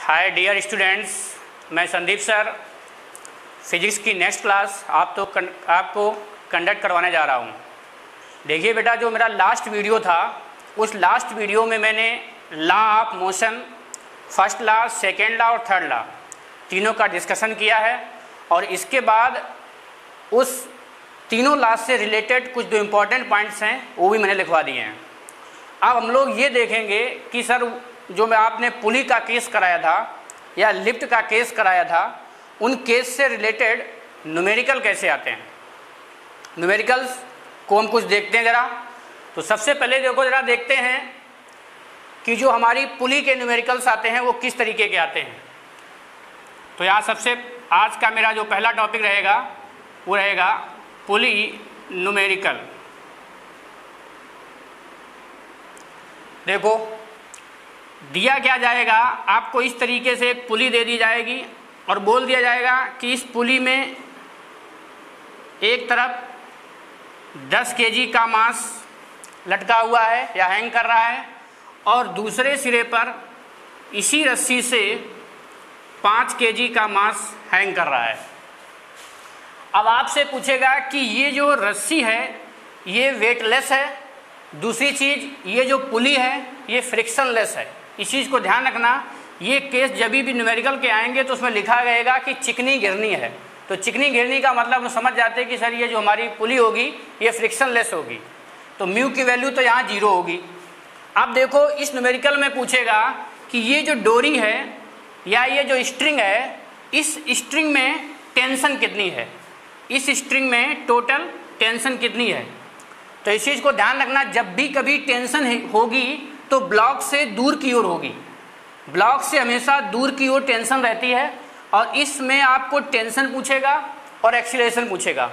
Hi dear students, मैं Sandeep sir physics की next class आपको कंडक्ट करवाने जा रहा हूँ। देखिए बेटा, जो मेरा लास्ट वीडियो था उस लास्ट वीडियो में मैंने law of motion, first law, second law और थर्ड लॉ तीनों का डिस्कशन किया है और इसके बाद उस तीनों लॉ से रिलेटेड कुछ जो इम्पोर्टेंट पॉइंट्स हैं वो भी मैंने लिखवा दिए हैं। अब हम लोग ये देखेंगे कि सर जो मैं आपने पुली का केस कराया था या लिफ्ट का केस कराया था, उन केस से रिलेटेड न्यूमेरिकल कैसे आते हैं। न्यूमेरिकल्स को हम कुछ देखते हैं ज़रा। तो सबसे पहले देखो ज़रा देखते हैं कि जो हमारी पुली के न्यूमेरिकल्स आते हैं वो किस तरीके के आते हैं। तो यहाँ सबसे आज का मेरा जो पहला टॉपिक रहेगा वो रहेगा पुली न्यूमेरिकल। देखो दिया क्या जाएगा, आपको इस तरीके से एक पुली दे दी जाएगी और बोल दिया जाएगा कि इस पुली में एक तरफ 10 केजी का मास लटका हुआ है या हैंग कर रहा है और दूसरे सिरे पर इसी रस्सी से 5 केजी का मास हैंग कर रहा है। अब आपसे पूछेगा कि ये जो रस्सी है ये वेटलेस है, दूसरी चीज़ ये जो पुली है ये फ्रिक्शनलेस है। इस चीज़ को ध्यान रखना। ये केस जब भी न्यूमेरिकल के आएंगे तो उसमें लिखा गएगा कि चिकनी गिरनी है। तो चिकनी गिरनी का मतलब हम समझ जाते हैं कि सर ये जो हमारी पुली होगी ये फ्रिक्शनलेस होगी, तो म्यू की वैल्यू तो यहाँ 0 होगी। अब देखो इस न्यूमेरिकल में पूछेगा कि ये जो डोरी है या ये जो स्ट्रिंग है, इस स्ट्रिंग में टेंशन कितनी है, इस स्ट्रिंग में टोटल टेंशन कितनी है। तो इस चीज़ को ध्यान रखना, जब भी कभी टेंशन होगी तो ब्लॉक से दूर की ओर होगी। ब्लॉक से हमेशा दूर की ओर टेंशन रहती है और इसमें आपको टेंशन पूछेगा और एक्सीलरेशन पूछेगा।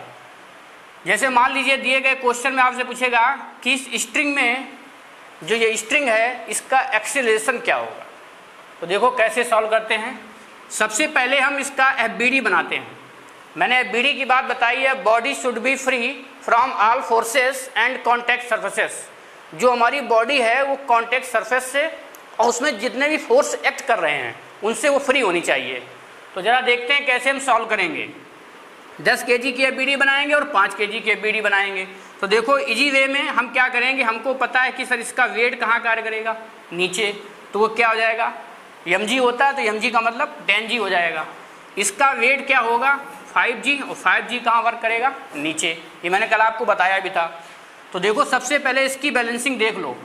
जैसे मान लीजिए दिए गए क्वेश्चन में आपसे पूछेगा कि इस स्ट्रिंग में जो ये स्ट्रिंग है इसका एक्सीलरेशन क्या होगा। तो देखो कैसे सॉल्व करते हैं। सबसे पहले हम इसका FBD बनाते हैं। मैंने FBD की बात बताई है, body should be free from all forces and contact surfaces. जो हमारी बॉडी है वो कॉन्टैक्ट सरफेस से और उसमें जितने भी फोर्स एक्ट कर रहे हैं उनसे वो फ्री होनी चाहिए। तो ज़रा देखते हैं कैसे हम सॉल्व करेंगे। 10 केजी की FBD बनाएंगे और 5 केजी की FBD बनाएंगे। तो देखो इजी वे में हम क्या करेंगे, हमको पता है कि सर इसका वेट कहाँ कार्य करेगा, नीचे। तो वो क्या हो जाएगा, mg होता है तो mg का मतलब 10g हो जाएगा। इसका वेट क्या होगा 5g और 5g कहाँ वर्क करेगा, नीचे। ये मैंने कल आपको बताया भी था। तो देखो सबसे पहले इसकी बैलेंसिंग देख लो।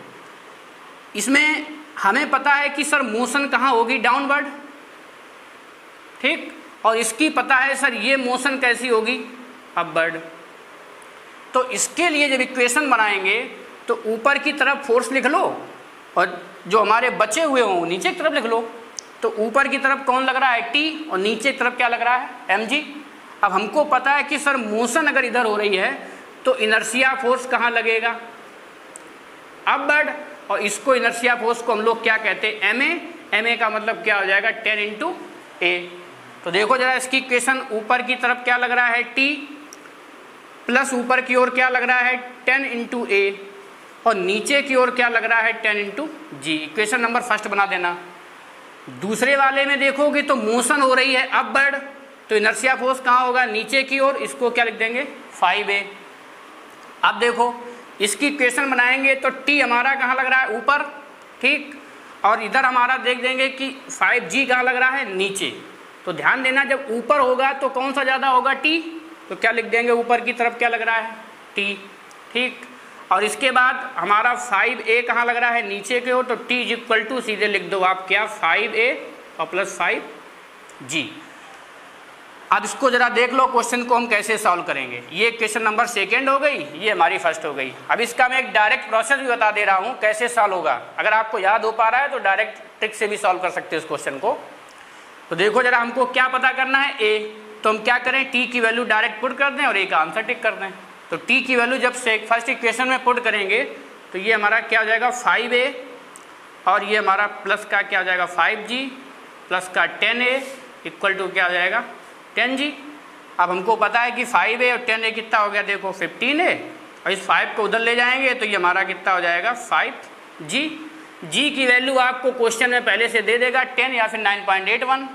इसमें हमें पता है कि सर मोशन कहाँ होगी, डाउनवर्ड, ठीक। और इसकी पता है सर ये मोशन कैसी होगी, अपवर्ड। तो इसके लिए जब इक्वेशन बनाएंगे तो ऊपर की तरफ फोर्स लिख लो और जो हमारे बचे हुए हों नीचे की तरफ लिख लो। तो ऊपर की तरफ कौन लग रहा है, T, और नीचे की तरफ क्या लग रहा है, mg। अब हमको पता है कि सर मोशन अगर इधर हो रही है तो इनर्शिया फोर्स कहाँ लगेगा, अपवर्ड। और इसको इनर्शिया फोर्स को हम लोग क्या कहते हैं, ma का मतलब क्या हो जाएगा 10 × a। तो देखो जरा इसकी इक्वेशन, ऊपर की तरफ क्या लग रहा है T प्लस ऊपर की ओर क्या लग रहा है 10 × a और नीचे की ओर क्या लग रहा है 10 × g। इक्वेशन नंबर फर्स्ट बना देना। दूसरे वाले में देखोगे तो मोशन हो रही है अपवर्ड, तो इनर्शिया फोर्स कहाँ होगा, नीचे की ओर। इसको क्या लिख देंगे 5a। अब देखो इसकी इक्वेशन बनाएंगे तो T हमारा कहाँ लग रहा है, ऊपर, ठीक। और इधर हमारा देख देंगे कि 5g कहाँ लग रहा है, नीचे। तो ध्यान देना जब ऊपर होगा तो कौन सा ज़्यादा होगा, T। तो क्या लिख देंगे, ऊपर की तरफ क्या लग रहा है, T, ठीक। और इसके बाद हमारा 5a कहाँ लग रहा है, नीचे की ओर। तो T = सीधे लिख दो आप क्या, 5a और प्लस 5g। अब इसको जरा देख लो क्वेश्चन को हम कैसे सॉल्व करेंगे। ये क्वेश्चन नंबर सेकंड हो गई, ये हमारी फर्स्ट हो गई। अब इसका मैं एक डायरेक्ट प्रोसेस भी बता दे रहा हूँ कैसे सॉल्व होगा। अगर आपको याद हो पा रहा है तो डायरेक्ट ट्रिक से भी सॉल्व कर सकते हैं इस क्वेश्चन को। तो देखो जरा हमको क्या पता करना है, a। तो हम क्या करें, t की वैल्यू डायरेक्ट पुट कर दें और a का आंसर टिक कर दें। तो t की वैल्यू जब से फर्स्ट इक्वेशन में पुट करेंगे तो ये हमारा क्या हो जाएगा 5a और ये हमारा प्लस का क्या हो जाएगा 5g प्लस का 10a = क्या हो जाएगा 10g। अब हमको पता है कि 5a और 10a कितना हो गया, देखो 15a और इस 5 को उधर ले जाएंगे तो ये हमारा कितना हो जाएगा 5g। जी की वैल्यू आपको क्वेश्चन में पहले से दे देगा 10 या फिर 9.81।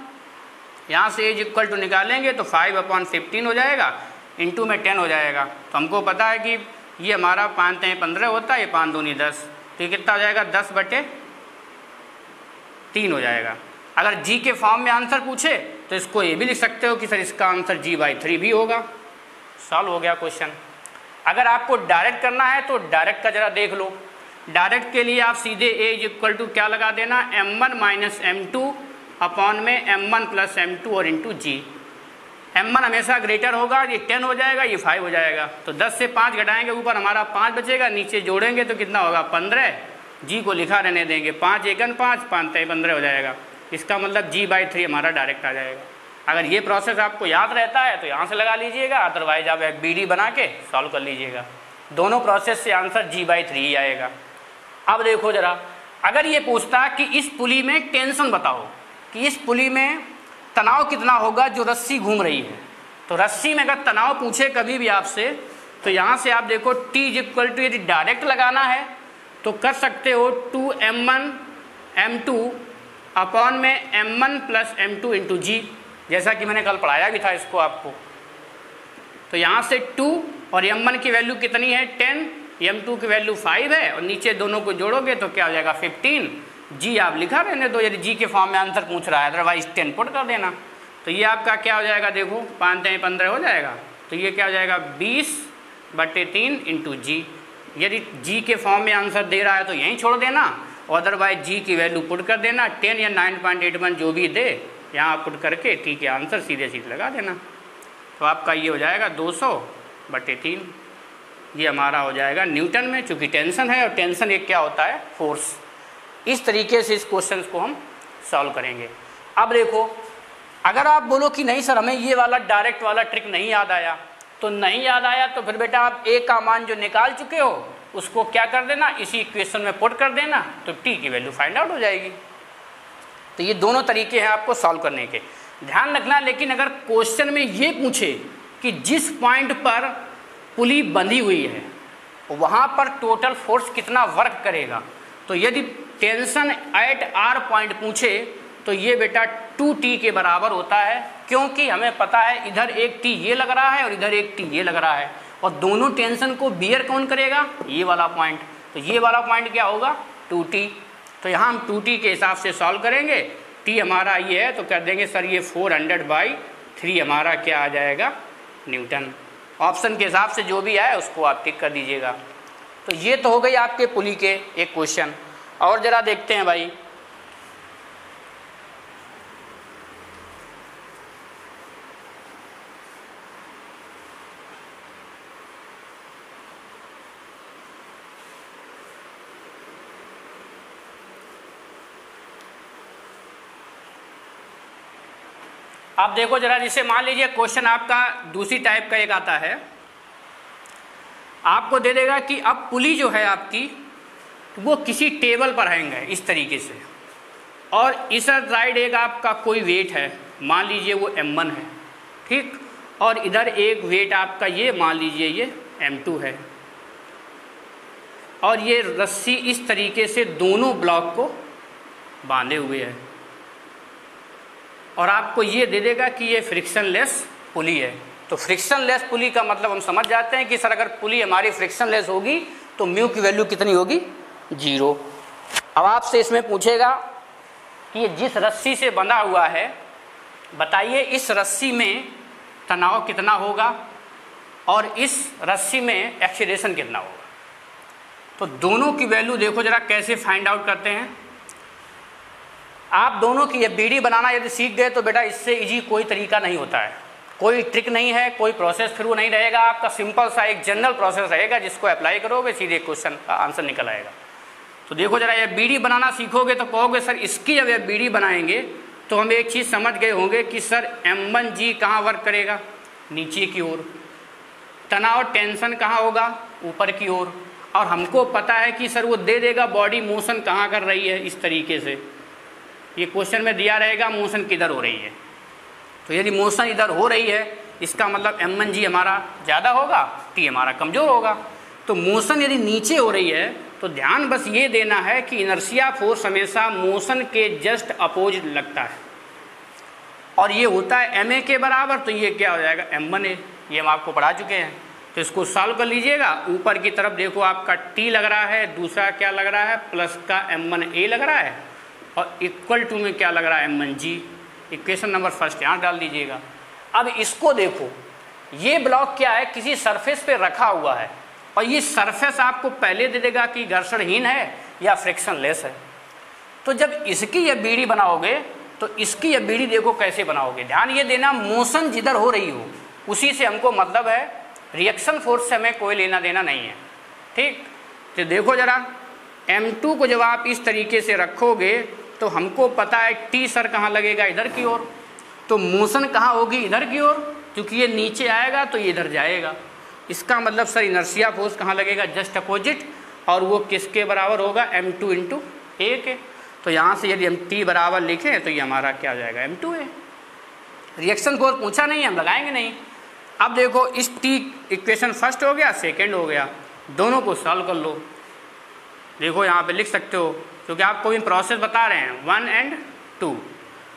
यहाँ से एज इक्वल टू निकालेंगे तो 5/15 हो जाएगा, इंटू में 10 हो जाएगा। तो हमको पता है कि ये हमारा 5×3 = 15 होता है, ये 5 दूनी 10, तो ये कितना हो जाएगा 10/3 हो जाएगा। अगर जी के फॉर्म में आंसर पूछे तो इसको ये भी लिख सकते हो कि सर इसका आंसर g/3 भी होगा। सॉल्व हो गया क्वेश्चन। अगर आपको डायरेक्ट करना है तो डायरेक्ट का जरा देख लो। डायरेक्ट के लिए आप सीधे एज इक्वल टू क्या लगा देना, m1 - m2 अपॉन में m1 + m2 और इंटू जी। m1 हमेशा ग्रेटर होगा, ये 10 हो जाएगा, ये 5 हो जाएगा। तो 10 से 5 घटाएंगे, ऊपर हमारा 5 बचेगा, नीचे जोड़ेंगे तो कितना होगा 15। जी को लिखा रहने देंगे, 5 × 1 = 5, 5×3 = 15 हो जाएगा। इसका मतलब g/3 हमारा डायरेक्ट आ जाएगा। अगर ये प्रोसेस आपको याद रहता है तो यहाँ से लगा लीजिएगा, अदरवाइज आप एक BD बना के सॉल्व कर लीजिएगा। दोनों प्रोसेस से आंसर g/3 ही आएगा। अब देखो जरा, अगर ये पूछता कि इस पुली में टेंशन बताओ कि इस पुली में तनाव कितना होगा जो रस्सी घूम रही है, तो रस्सी में अगर तनाव पूछे कभी भी आपसे तो यहाँ से आप देखो T = यदि डायरेक्ट लगाना है तो कर सकते हो 2m1 m2 अपॉन में m1 + m2 इंटू जी, जैसा कि मैंने कल पढ़ाया भी था इसको आपको। तो यहाँ से 2 और m1 की वैल्यू कितनी है 10, m2 की वैल्यू 5 है, और नीचे दोनों को जोड़ोगे तो क्या हो जाएगा 15। जी आप लिखा रहने दो यदि जी के फॉर्म में आंसर पूछ रहा है, अदरवाइज 10 पुट कर देना। तो ये आपका क्या हो जाएगा, देखो 5×3 = 15 हो जाएगा, तो ये क्या हो जाएगा 20/3 इंटू जी। यदि जी के फॉर्म में आंसर दे रहा है तो यहीं छोड़ देना, और अदरवाइज जी की वैल्यू पुट कर देना, 10 या 9.81 जो भी दे यहाँ पुट करके टी के आंसर सीधे सीधे लगा देना। तो आपका ये हो जाएगा 200/3। ये हमारा हो जाएगा न्यूटन में, चूँकि टेंशन है और टेंशन एक क्या होता है फोर्स। इस तरीके से इस क्वेश्चन को हम सॉल्व करेंगे। अब देखो, अगर आप बोलो कि नहीं सर हमें ये वाला डायरेक्ट वाला ट्रिक नहीं याद आया, तो नहीं याद आया तो फिर बेटा आप ए का मान जो निकाल चुके हो उसको क्या कर देना, इसी इक्वेशन में पुट कर देना, तो टी की वैल्यू फाइंड आउट हो जाएगी। तो ये दोनों तरीके हैं आपको सॉल्व करने के, ध्यान रखना। लेकिन अगर क्वेश्चन में ये पूछे कि जिस पॉइंट पर पुली बंधी हुई है वहाँ पर टोटल फोर्स कितना वर्क करेगा, तो यदि टेंशन एट आर पॉइंट पूछे तो ये बेटा 2t के बराबर होता है, क्योंकि हमें पता है इधर एक t ये लग रहा है और इधर एक t ये लग रहा है, और दोनों टेंशन को बियर कौन करेगा, ये वाला पॉइंट। तो ये वाला पॉइंट क्या होगा 2t। तो यहाँ हम 2t के हिसाब से सॉल्व करेंगे। t हमारा ये है तो कर देंगे सर ये 400/3 हमारा क्या आ जाएगा न्यूटन। ऑप्शन के हिसाब से जो भी आए उसको आप टिक कर दीजिएगा। तो ये तो हो गई आपके पुली के एक क्वेश्चन। और जरा देखते हैं भाई, आप देखो जरा, जिसे मान लीजिए क्वेश्चन आपका दूसरी टाइप का एक आता है, आपको दे देगा कि अब पुली जो है आपकी वो किसी टेबल पर हैंग है इस तरीके से, और इस साइड एक आपका कोई वेट है, मान लीजिए वो m1 है, ठीक, और इधर एक वेट आपका ये मान लीजिए ये m2 है, और ये रस्सी इस तरीके से दोनों ब्लॉक को बांधे हुए है, और आपको ये दे देगा कि ये फ्रिक्शनलेस पुली है। तो फ्रिक्शनलेस पुली का मतलब हम समझ जाते हैं कि सर अगर पुली हमारी फ्रिक्शनलेस होगी तो म्यू की वैल्यू कितनी होगी 0। अब आपसे इसमें पूछेगा कि ये जिस रस्सी से बंधा हुआ है बताइए इस रस्सी में तनाव कितना होगा और इस रस्सी में एक्सीलरेशन कितना होगा। तो दोनों की वैल्यू देखो जरा कैसे फाइंड आउट करते हैं। आप दोनों की बीडी बनाना यदि सीख गए तो बेटा इससे इजी कोई तरीका नहीं होता है, कोई ट्रिक नहीं है, कोई प्रोसेस थ्रू नहीं रहेगा, आपका सिंपल सा एक जनरल प्रोसेस रहेगा जिसको अप्लाई करोगे सीधे क्वेश्चन का आंसर निकल आएगा। तो देखो जरा, ये बीडी बनाना सीखोगे तो कहोगे सर इसकी जब ये बीडी बनाएंगे तो हम एक चीज़ समझ गए होंगे कि सर m1g कहाँ वर्क करेगा, नीचे की ओर, तनाव टेंशन कहाँ होगा, ऊपर की ओर, और हमको पता है कि सर वो दे देगा बॉडी मोशन कहाँ कर रही है, इस तरीके से ये क्वेश्चन में दिया रहेगा मोशन किधर हो रही है। तो यदि मोशन इधर हो रही है इसका मतलब m1g हमारा ज़्यादा होगा, t हमारा कमज़ोर होगा। तो मोशन यदि नीचे हो रही है तो ध्यान बस ये देना है कि इनर्शिया फोर्स हमेशा मोशन के जस्ट अपोजिट लगता है और ये होता है ma के बराबर, तो ये क्या हो जाएगा m1a, ये हम आपको पढ़ा चुके हैं। तो इसको सॉल्व कर लीजिएगा। ऊपर की तरफ देखो आपका t लग रहा है, दूसरा क्या लग रहा है प्लस का m1a लग रहा है और इक्वल टू में क्या लग रहा है m1g। इक्वेशन नंबर फर्स्ट यहाँ डाल दीजिएगा। अब इसको देखो, ये ब्लॉक क्या है, किसी सरफेस पे रखा हुआ है और ये सरफेस आपको पहले दे देगा कि घर्षणहीन है या फ्रिक्शन लेस है। तो जब इसकी ये बीड़ी बनाओगे तो इसकी ये बीड़ी देखो कैसे बनाओगे। ध्यान ये देना, मोशन जिधर हो रही हो उसी से हमको मतलब है, रिएक्शन फोर्स से हमें कोई लेना देना नहीं है। ठीक, तो देखो जरा m2 को जब आप इस तरीके से रखोगे तो हमको पता है t सर कहाँ लगेगा, इधर की ओर, तो मोशन कहाँ होगी, इधर की ओर, क्योंकि ये नीचे आएगा तो ये इधर जाएगा। इसका मतलब सर इनर्शिया फोर्स कहाँ लगेगा, जस्ट अपोजिट, और वो किसके बराबर होगा, m2 इंटू a के। तो यहाँ से यदि हम t बराबर लिखें तो ये हमारा क्या हो जाएगा, m2a। रिएक्शन फोर्स पूछा नहीं, हम लगाएंगे नहीं। अब देखो इस t इक्वेशन फर्स्ट हो गया, सेकेंड हो गया, दोनों को सॉल्व कर लो। देखो यहाँ पे लिख सकते हो, क्योंकि आपको भी प्रोसेस बता रहे हैं 1 और 2।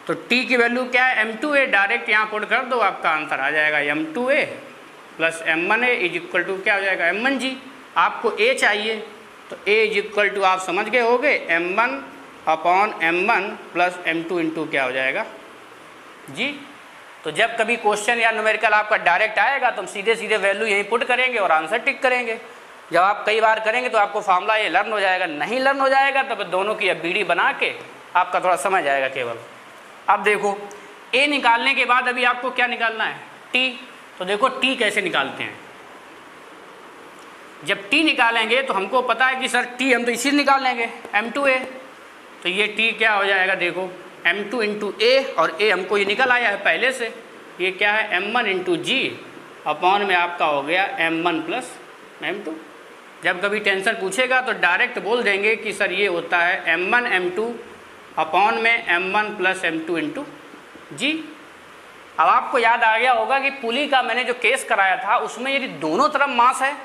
तो t की वैल्यू क्या है, m2a, डायरेक्ट यहाँ पुट कर दो, आपका आंसर आ जाएगा m2a plus m1a is equal to क्या हो जाएगा, m1g। आपको a चाहिए तो a इज इक्वल टू आप समझ गए होगे m1 upon m1 plus m2 into क्या हो जाएगा g। तो जब कभी क्वेश्चन या न्यूमेरिकल आपका डायरेक्ट आएगा तो हम सीधे सीधे वैल्यू यहीं पुट करेंगे और आंसर टिक करेंगे। जब आप कई बार करेंगे तो आपको फार्मूला ये लर्न हो जाएगा, नहीं लर्न हो जाएगा तो फिर दोनों की बीड़ी बना के आपका थोड़ा समझ आएगा केवल। अब देखो a निकालने के बाद अभी आपको क्या निकालना है, t। तो देखो t कैसे निकालते हैं। जब t निकालेंगे तो हमको पता है कि सर t हम तो इसी निकाल लेंगे m2a, तो ये t क्या हो जाएगा, देखो m2 इंटू a, और a हमको ये निकल आया है पहले से, ये क्या है m1 इंटू g अपॉन में आपका हो गया m1 प्लस m2। जब कभी टेंसर पूछेगा तो डायरेक्ट बोल देंगे कि सर ये होता है m1 m2 अपॉन में m1 plus m2 into g। अब आपको याद आ गया होगा कि पुली का मैंने जो केस कराया था उसमें यदि दोनों तरफ मास है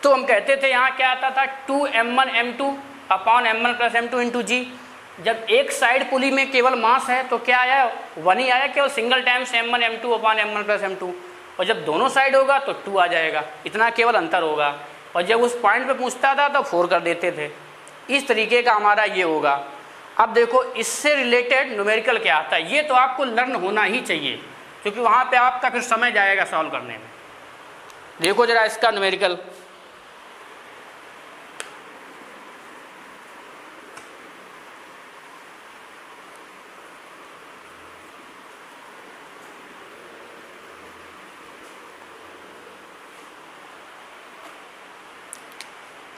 तो हम कहते थे यहाँ क्या आता था 2m1 m2 upon m1 plus m2 into g। जब एक साइड पुली में केवल मास है तो क्या आया, 1 ही आया, केवल single times m1 m2 upon m1 plus m2। और जब दोनों साइड होगा तो 2 आ जाएगा, इतना केवल अंतर होगा। और जब उस पॉइंट पे पूछता था तो 4 कर देते थे। इस तरीके का हमारा ये होगा। अब देखो इससे रिलेटेड न्यूमेरिकल क्या आता है, ये तो आपको लर्न होना ही चाहिए क्योंकि वहाँ पे आपका फिर समय जाएगा सॉल्व करने में। देखो जरा इसका न्यूमेरिकल,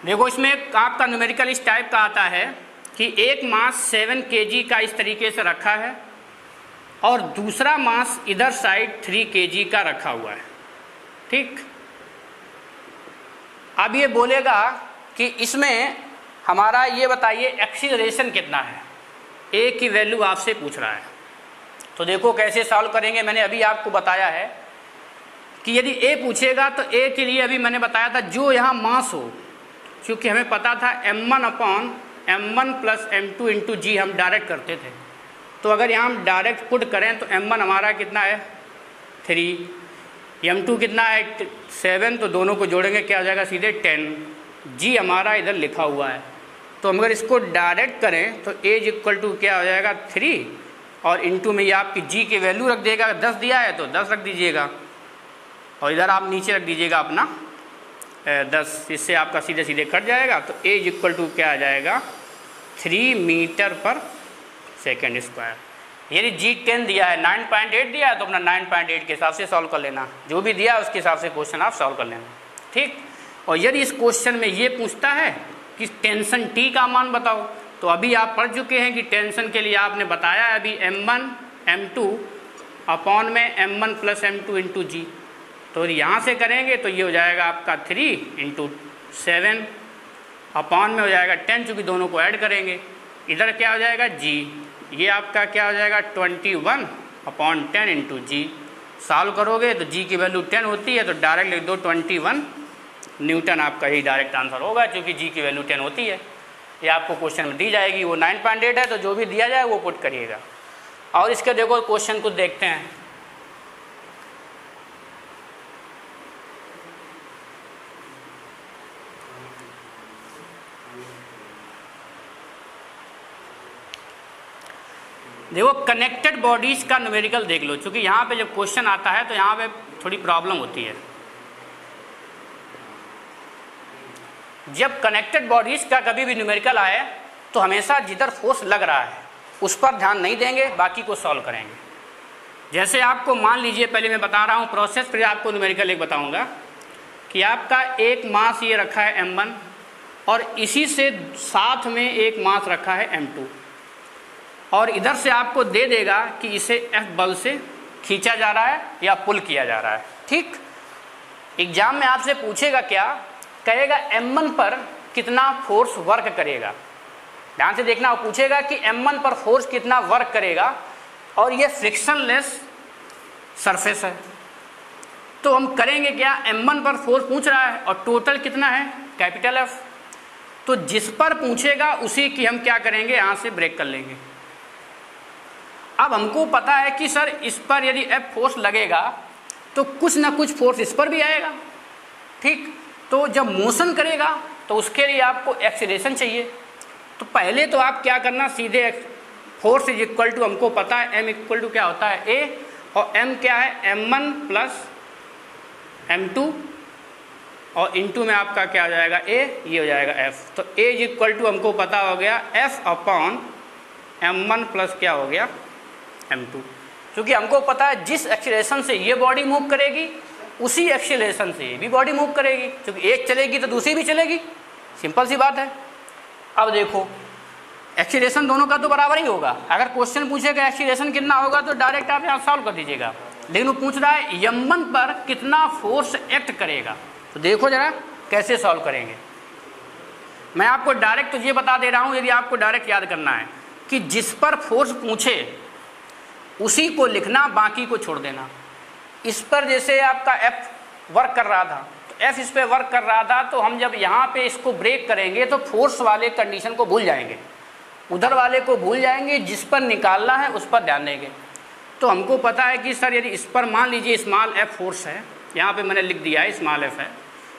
देखो इसमें आपका न्यूमेरिकल इस टाइप का आता है कि एक मास 7 kg का इस तरीके से रखा है और दूसरा मास इधर साइड 3 kg का रखा हुआ है। ठीक, अब ये बोलेगा कि इसमें हमारा ये बताइए एक्सीलरेशन कितना है, ए की वैल्यू आपसे पूछ रहा है। तो देखो कैसे सॉल्व करेंगे, मैंने अभी आपको बताया है कि यदि ए पूछेगा तो ए के लिए अभी मैंने बताया था जो यहाँ मास हो, क्योंकि हमें पता था m1 upon m1 plus m2 into जी हम डायरेक्ट करते थे। तो अगर यहाँ हम डायरेक्ट पुट करें तो m1 हमारा कितना है 3, m2 कितना है 7, तो दोनों को जोड़ेंगे क्या हो जाएगा सीधे 10। जी हमारा इधर लिखा हुआ है, तो हम अगर इसको डायरेक्ट करें तो a इक्वल टू क्या हो जाएगा 3 और इंटू में ये आपकी जी की वैल्यू रख देगा। 10 दिया है तो 10 रख दीजिएगा और इधर आप नीचे रख दीजिएगा अपना 10, इससे आपका सीधे सीधे कट जाएगा। तो a इक्वल टू क्या आ जाएगा 3 मीटर पर सेकेंड स्क्वायर। यदि जी 10 दिया है, 9.8 दिया है तो अपना 9.8 के हिसाब से सॉल्व कर लेना, जो भी दिया है उसके हिसाब से क्वेश्चन आप सॉल्व कर लेना। ठीक, और यदि इस क्वेश्चन में ये पूछता है कि टेंशन टी का मान बताओ, तो अभी आप पढ़ चुके हैं कि टेंशन के लिए आपने बताया है अभी m1 m2 अपॉन में m1 प्लस m2 इंटू जी। तो यहाँ से करेंगे तो ये हो जाएगा आपका 3 इंटू 7 अपॉन में हो जाएगा 10, चूँकि दोनों को ऐड करेंगे। इधर क्या हो जाएगा जी, ये आपका क्या हो जाएगा 21 अपॉन 10 इंटू जी। सॉल्व करोगे तो जी की वैल्यू 10 होती है तो डायरेक्ट लिख दो 21 न्यूटन आपका ही डायरेक्ट आंसर होगा, क्योंकि जी की वैल्यू 10 होती है। ये आपको क्वेश्चन में दी जाएगी, वो 9.8 है, तो जो भी दिया जाए वो पुट करिएगा। और इसके देखो क्वेश्चन कुछ देखते हैं। देखो कनेक्टेड बॉडीज का न्यूमेरिकल देख लो, क्योंकि यहाँ पे जब क्वेश्चन आता है तो यहाँ पे थोड़ी प्रॉब्लम होती है। जब कनेक्टेड बॉडीज का कभी भी न्यूमेरिकल आए तो हमेशा जिधर फोर्स लग रहा है उस पर ध्यान नहीं देंगे, बाकी को सॉल्व करेंगे। जैसे आपको मान लीजिए, पहले मैं बता रहा हूँ प्रोसेस, फिर आपको न्यूमेरिकल एक बताऊँगा कि आपका एक मास ये रखा है m1 और इसी से साथ में एक मास रखा है m2, और इधर से आपको दे देगा कि इसे F बल से खींचा जा रहा है या पुल किया जा रहा है। ठीक, एग्जाम में आपसे पूछेगा क्या, कहेगा m1 पर कितना फोर्स वर्क करेगा। ध्यान से देखना, वो पूछेगा कि m1 पर फोर्स कितना वर्क करेगा, और ये फ्रिक्शनलेस सरफेस है। तो हम करेंगे क्या, m1 पर फोर्स पूछ रहा है और टोटल कितना है कैपिटल F, तो जिस पर पूछेगा उसी की हम क्या करेंगे, यहाँ से ब्रेक कर लेंगे। अब हमको पता है कि सर इस पर यदि F फोर्स लगेगा तो कुछ ना कुछ फोर्स इस पर भी आएगा। ठीक, तो जब मोशन करेगा तो उसके लिए आपको एक्सीलरेशन चाहिए। तो पहले तो आप क्या करना, सीधे फोर्स इज इक्वल टू, हमको पता है m इक्वल टू क्या होता है a, और m क्या है m1 प्लस m2, और इंटू में आपका क्या हो जाएगा a, ये हो जाएगा f। तो a इज इक्वल टू हमको पता हो गया f अपॉन m1 प्लस क्या हो गया m2, क्योंकि हमको पता है जिस एक्सीलरेशन से ये बॉडी मूव करेगी उसी एक्सीलरेशन से ये भी बॉडी मूव करेगी, क्योंकि एक चलेगी तो दूसरी भी चलेगी, सिंपल सी बात है। अब देखो एक्सीलरेशन दोनों का तो बराबर ही होगा। अगर क्वेश्चन पूछेगा एक्सीलरेशन कितना होगा तो डायरेक्ट आप यहाँ सॉल्व कर दीजिएगा, लेकिन वो पूछ रहा है m1 पर कितना फोर्स एक्ट करेगा। तो देखो जरा कैसे सॉल्व करेंगे। मैं आपको डायरेक्ट तो ये बता दे रहा हूँ, यदि आपको डायरेक्ट याद करना है कि जिस पर फोर्स पूछे उसी को लिखना, बाकी को छोड़ देना। इस पर जैसे आपका F वर्क कर रहा था, तो F इस पर वर्क कर रहा था, तो हम जब यहाँ पे इसको ब्रेक करेंगे तो फोर्स वाले कंडीशन को भूल जाएंगे, उधर वाले को भूल जाएंगे, जिस पर निकालना है उस पर ध्यान देंगे। तो हमको पता है कि सर यदि इस पर मान लीजिए स्मॉल f फोर्स है, यहाँ पे मैंने लिख दिया है स्मॉल f है,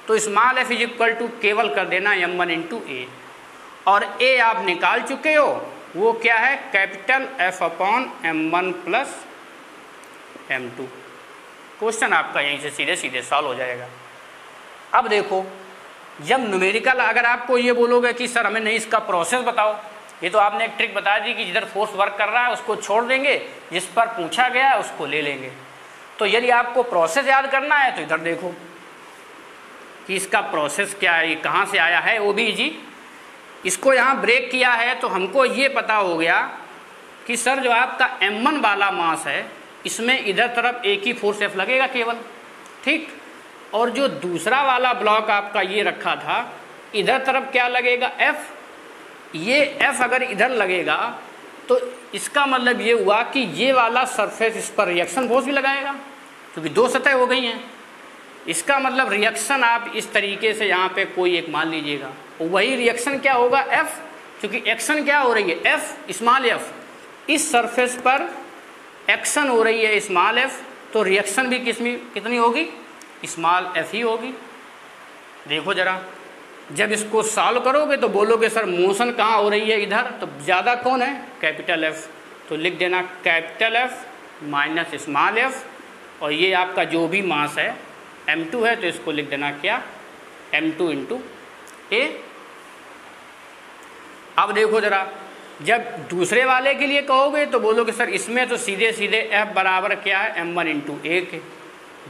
तो small f is equal to केवल कर देना m1 इंटू a, और a आप निकाल चुके हो, वो क्या है capital F upon m1 plus m2। Question आपका यहीं से सीधे सीधे सॉल्व हो जाएगा। अब देखो, जब न्यूमेरिकल अगर आपको ये बोलोगे कि सर हमें नहीं इसका प्रोसेस बताओ, ये तो आपने एक ट्रिक बता दी कि जिधर फोर्स वर्क कर रहा है उसको छोड़ देंगे, जिस पर पूछा गया है उसको ले लेंगे। तो यदि आपको प्रोसेस याद करना है तो इधर देखो कि इसका प्रोसेस क्या है, ये कहाँ से आया है, वो भी इजी। इसको यहाँ ब्रेक किया है तो हमको ये पता हो गया कि सर जो आपका m1 वाला मास है इसमें इधर तरफ एक ही फोर्स F लगेगा केवल। ठीक, और जो दूसरा वाला ब्लॉक आपका ये रखा था, इधर तरफ क्या लगेगा F, ये F अगर इधर लगेगा तो इसका मतलब ये हुआ कि ये वाला सरफेस इस पर रिएक्शन फोर्स भी लगाएगा, क्योंकि दो सतह हो गई हैं। इसका मतलब रिएक्शन आप इस तरीके से यहाँ पे कोई एक मान लीजिएगा, वही रिएक्शन क्या होगा F, क्योंकि एक्शन क्या हो रही है F स्मॉल f, इस सरफेस पर एक्शन हो रही है स्मॉल f, तो रिएक्शन भी कितनी होगी, स्मॉल f ही होगी। देखो जरा, जब इसको सॉल्व करोगे तो बोलोगे सर मोशन कहाँ हो रही है इधर, तो ज़्यादा कौन है कैपिटल F, तो लिख देना capital F minus small f, और ये आपका जो भी मास है m2 है तो इसको लिख देना क्या m2 इंटू a। अब देखो जरा, जब दूसरे वाले के लिए कहोगे तो बोलोगे सर इसमें तो सीधे सीधे F बराबर क्या है m1 इंटू a के,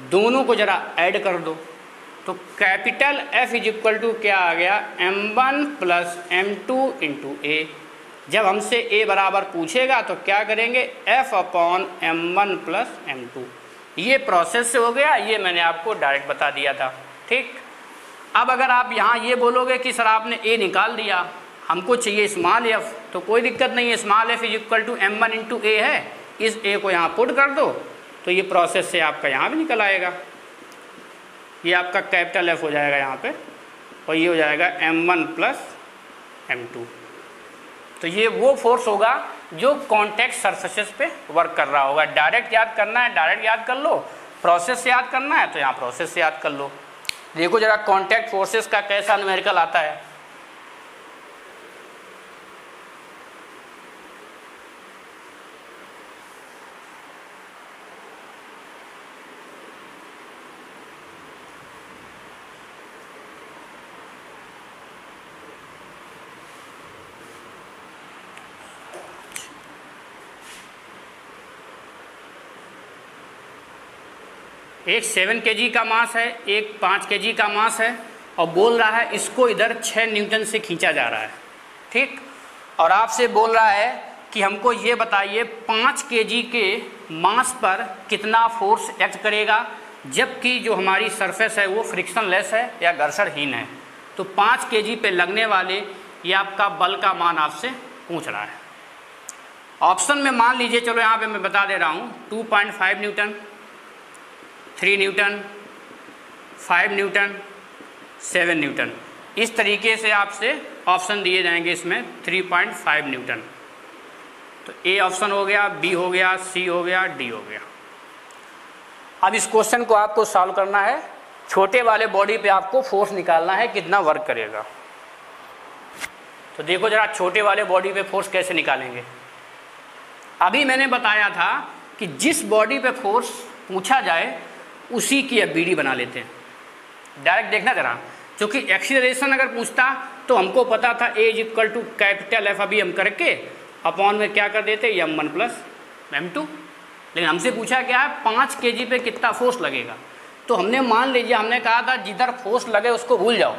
दोनों को जरा ऐड कर दो तो capital F is equal to क्या आ गया m1 plus m2 into a। जब हमसे a बराबर पूछेगा तो क्या करेंगे F upon m1 plus m2। ये प्रोसेस से हो गया, ये मैंने आपको डायरेक्ट बता दिया था। ठीक, अब अगर आप यहाँ ये बोलोगे कि सर आपने a निकाल दिया, हमको चाहिए स्मॉल f, तो कोई दिक्कत नहीं है, small f is equal to m1 into a है, इस a को यहाँ पुट कर दो तो ये प्रोसेस से आपका यहाँ भी निकल आएगा, ये आपका कैपिटल F हो जाएगा यहाँ पे। और ये हो जाएगा m1 प्लस m2। तो ये वो फोर्स होगा जो कॉन्टैक्ट सरफेसेस पे वर्क कर रहा होगा। डायरेक्ट याद करना है डायरेक्ट याद कर लो, प्रोसेस से याद करना है तो यहाँ प्रोसेस से याद कर लो। देखो जरा कॉन्टैक्ट फोर्सेस का कैसा न्यूमेरिकल आता है। एक 7 kg का मास है, एक 5 kg का मास है, और बोल रहा है इसको इधर 6 न्यूटन से खींचा जा रहा है, ठीक। और आपसे बोल रहा है कि हमको ये बताइए 5 kg के मास पर कितना फोर्स एक्ट करेगा, जबकि जो हमारी सरफेस है वो फ्रिक्शनलेस है या घर्षणहीन है। तो 5 kg पे लगने वाले ये आपका बल का मान आपसे पूछ रहा है। ऑप्शन में मान लीजिए, चलो यहाँ पे मैं बता दे रहा हूँ, 2.5 न्यूटन, 3 न्यूटन, 5 न्यूटन, 7 न्यूटन, इस तरीके से आपसे ऑप्शन दिए जाएंगे। इसमें 3.5 न्यूटन, तो ए ऑप्शन हो गया, बी हो गया, सी हो गया, डी हो गया। अब इस क्वेश्चन को आपको सॉल्व करना है। छोटे वाले बॉडी पे आपको फोर्स निकालना है कितना वर्क करेगा। तो देखो जरा छोटे वाले बॉडी पे फोर्स कैसे निकालेंगे। अभी मैंने बताया था कि जिस बॉडी पे फोर्स पूछा जाए उसी की अब BD बना लेते हैं। डायरेक्ट देखना जरा, क्योंकि एक्सीलरेशन अगर पूछता तो हमको पता था A = कैपिटल F, अभी हम करके अपॉन में क्या कर देते m1 प्लस m2। लेकिन हमसे पूछा क्या है 5 kg पे कितना फोर्स लगेगा। तो हमने मान लीजिए, हमने कहा था जिधर फोर्स लगे उसको भूल जाओ,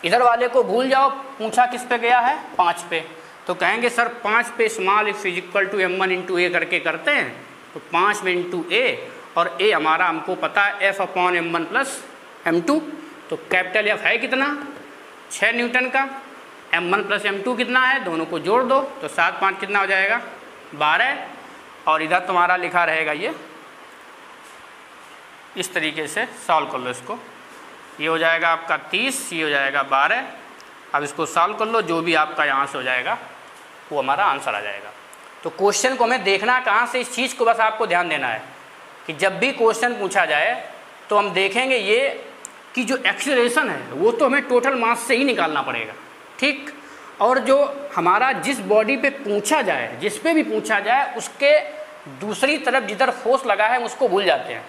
इधर वाले को भूल जाओ। पूछा किस पे गया है 5 पे, तो कहेंगे सर 5 पे स्मॉल f = m1 × a करके करते हैं। तो 5 में × a, और a हमारा हमको पता है F/m1 प्लस m2। तो कैपिटल F है कितना 6 न्यूटन का, m1 प्लस m2 कितना है, दोनों को जोड़ दो तो 7 5 कितना हो जाएगा 12। और इधर तुम्हारा लिखा रहेगा ये, इस तरीके से सॉल्व कर लो इसको। ये हो जाएगा आपका 30, ये हो जाएगा 12। अब इसको सॉल्व कर लो, जो भी आपका यहाँ से हो जाएगा वो हमारा आंसर आ जाएगा। तो क्वेश्चन को हमें देखना कहाँ से, इस चीज़ को बस आपको ध्यान देना है कि जब भी क्वेश्चन पूछा जाए तो हम देखेंगे ये कि जो एक्सीलरेशन है वो तो हमें टोटल मास से ही निकालना पड़ेगा, ठीक। और जो हमारा जिस बॉडी पे पूछा जाए, जिस पे भी पूछा जाए, उसके दूसरी तरफ जिधर फोर्स लगा है उसको भूल जाते हैं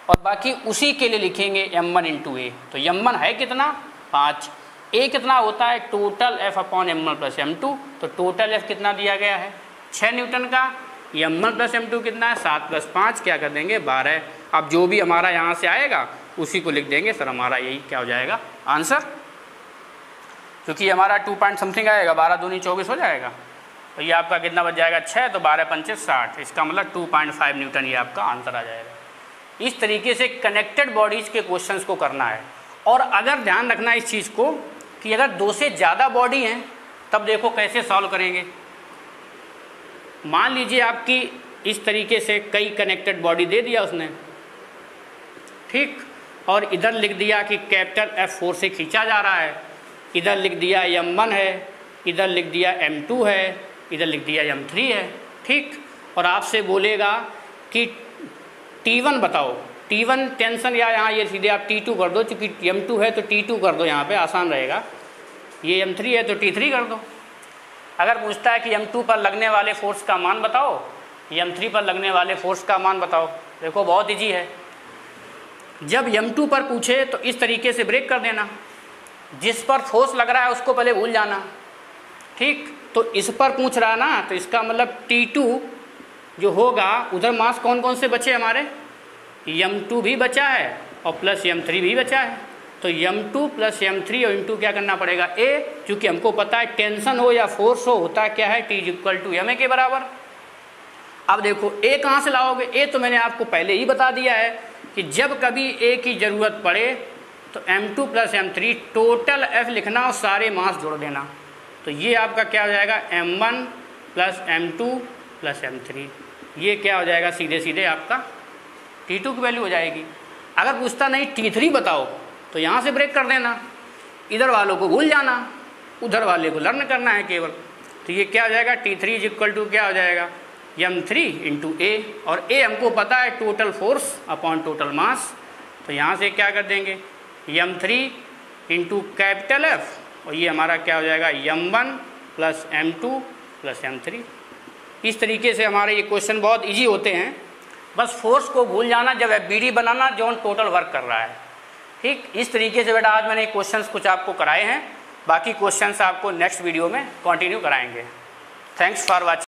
और बाकी उसी के लिए लिखेंगे m1 × a। तो m1 है कितना 5, a कितना होता है टोटल F/m1 प्लस m2। तो टोटल F कितना दिया गया है 6 न्यूटन का, m1 प्लस m2 कितना है 7 + 5 क्या कर देंगे 12। अब जो भी हमारा यहाँ से आएगा उसी को लिख देंगे, सर हमारा यही क्या हो जाएगा आंसर। क्योंकि हमारा 2 पॉइंट समथिंग आएगा, 12 दूनी 24 हो जाएगा। तो ये आपका कितना बच जाएगा 6, तो 12 × 5 = 60, इसका मतलब 2.5 न्यूटन ये आपका आंसर आ जाएगा। इस तरीके से कनेक्टेड बॉडीज़ के क्वेश्चंस को करना है। और अगर ध्यान रखना इस चीज़ को कि अगर 2 से ज़्यादा बॉडी हैं तब देखो कैसे सॉल्व करेंगे। मान लीजिए आपकी इस तरीके से कई कनेक्टेड बॉडी दे दिया उसने, ठीक, और इधर लिख दिया कि कैपिटल F4 से खींचा जा रहा है, इधर लिख दिया m1 है, इधर लिख दिया m2 है, इधर लिख दिया m3 है, ठीक। और आपसे बोलेगा कि T1 बताओ, T1 टेंशन या यहाँ ये सीधे आप T2 कर दो, क्योंकि m2 है तो T2 कर दो, यहाँ पे आसान रहेगा। ये m3 है तो T3 कर दो। अगर पूछता है कि m2 पर लगने वाले फोर्स का मान बताओ, m3 पर लगने वाले फोर्स का मान बताओ, देखो बहुत ईजी है। जब m2 पर पूछे तो इस तरीके से ब्रेक कर देना, जिस पर फोर्स लग रहा है उसको पहले भूल जाना, ठीक। तो इस पर पूछ रहा है ना, तो इसका मतलब T2 जो होगा उधर मास कौन कौन से बचे हमारे, m2 भी बचा है और प्लस m3 भी बचा है। तो m2 प्लस m3 और m2 क्या करना पड़ेगा a, क्योंकि हमको पता है टेंशन हो या फोर्स हो होता क्या है T = ma के बराबर। अब देखो a कहाँ से लाओगे, a तो मैंने आपको पहले ही बता दिया है कि जब कभी a की ज़रूरत पड़े तो m2 plus m3 total F लिखना और सारे मास जोड़ देना। तो ये आपका क्या हो जाएगा m1 plus m2 plus m3, ये क्या हो जाएगा सीधे सीधे आपका T2 की वैल्यू हो जाएगी। अगर पूछता नहीं T3 बताओ तो यहाँ से ब्रेक कर देना, इधर वालों को भूल जाना, उधर वाले को लर्न करना है केवल। तो ये क्या हो जाएगा, T3 इज इक्वल टू क्या हो जाएगा, m3 इंटू ए, और ए हमको पता है total force upon total mass. तो यहाँ से क्या कर देंगे, m3 इंटू कैपिटल F, और ये हमारा क्या हो जाएगा m1 plus m2 plus m3। इस तरीके से हमारे ये क्वेश्चन बहुत इजी होते हैं। बस फोर्स को भूल जाना जब FBD बनाना जो टोटल वर्क कर रहा है। ठीक, इस तरीके से बेटा आज मैंने क्वेश्चंस कुछ आपको कराए हैं। बाकी क्वेश्चंस आपको नेक्स्ट वीडियो में कंटिन्यू कराएंगे। Thanks for watching.